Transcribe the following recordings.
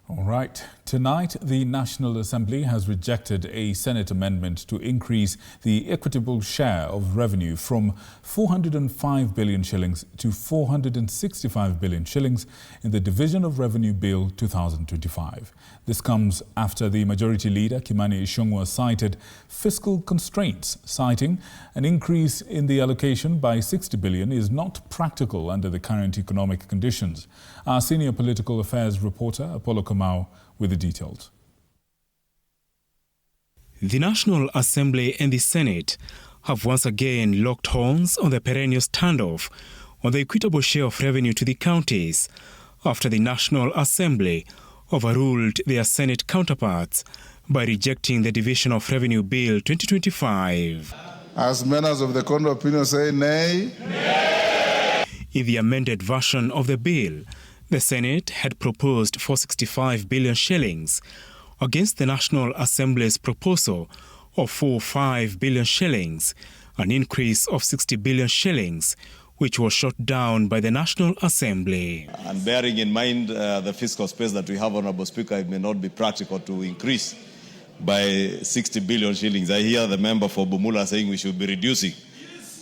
All right. Tonight, the National Assembly has rejected a Senate amendment to increase the equitable share of revenue from 405 billion shillings to 465 billion shillings in the Division of Revenue Bill 2025. This comes after the Majority Leader, Kimani Ichung'wah, cited fiscal constraints, citing an increase in the allocation by 60 billion is not practical under the current economic conditions. Our senior political affairs reporter, Apollo Kamau, with the details. The National Assembly and the Senate have once again locked horns on the perennial standoff on the equitable share of revenue to the counties after the National Assembly overruled their Senate counterparts by rejecting the Division of Revenue Bill 2025. As members of the Court of Opinion say nay. Nay. In the amended version of the bill, the Senate had proposed 465 billion shillings against the National Assembly's proposal of 45 billion shillings, an increase of 60 billion shillings, which was shot down by the National Assembly. And bearing in mind the fiscal space that we have, Honourable Speaker, it may not be practical to increase by 60 billion shillings. I hear the member for Bumula saying we should be reducing,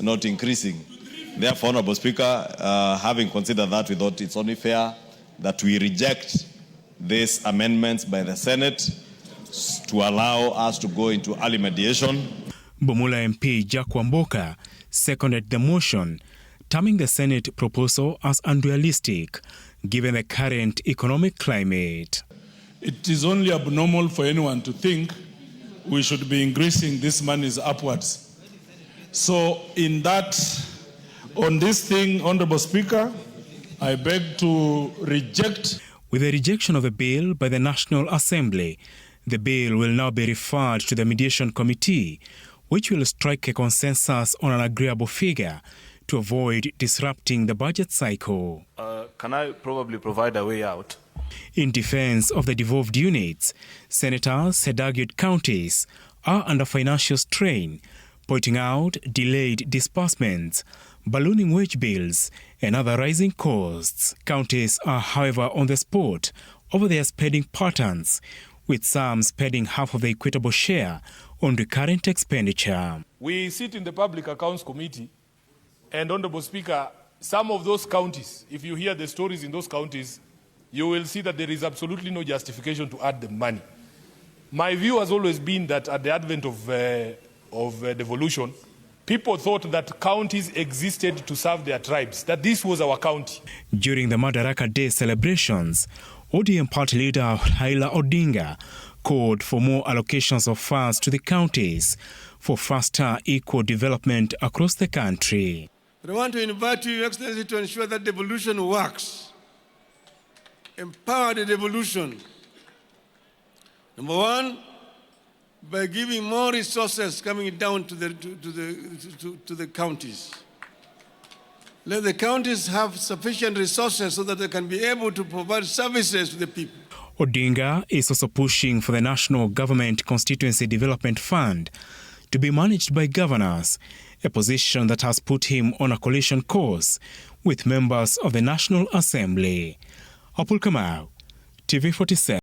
not increasing. Therefore, Honourable Speaker, having considered that, we thought it's only fair that we reject these amendments by the Senate to allow us to go into early mediation. Bumula MP Jack Wamboka seconded the motion, terming the Senate proposal as unrealistic given the current economic climate. It is only abnormal for anyone to think we should be increasing these monies upwards. So on this thing, Honourable Speaker, I beg to reject. With the rejection of the bill by the National Assembly, the bill will now be referred to the Mediation Committee, which will strike a consensus on an agreeable figure to avoid disrupting the budget cycle. Can I probably provide a way out? In defense of the devolved units, senators had argued counties are under financial strain, pointing out delayed disbursements, ballooning wage bills, and other rising costs. Counties are, however, on the spot over their spending patterns, with some spending half of the equitable share on recurrent expenditure. We sit in the Public Accounts Committee, and Honourable Speaker, some of those counties, if you hear the stories in those counties, you will see that there is absolutely no justification to add the money. My view has always been that at the advent of devolution, people thought that counties existed to serve their tribes, that this was our county. During the Madaraka Day celebrations, ODM party leader Raila Odinga called for more allocations of funds to the counties for faster equal development across the country. But I want to invite you, Your Excellency, to ensure that devolution works. Empower the devolution. Number one, by giving more resources coming down to the counties. Let the counties have sufficient resources so that they can be able to provide services to the people. Odinga is also pushing for the National Government Constituency Development Fund to be managed by governors, a position that has put him on a collision course with members of the National Assembly. Apollo Kamau, TV 47.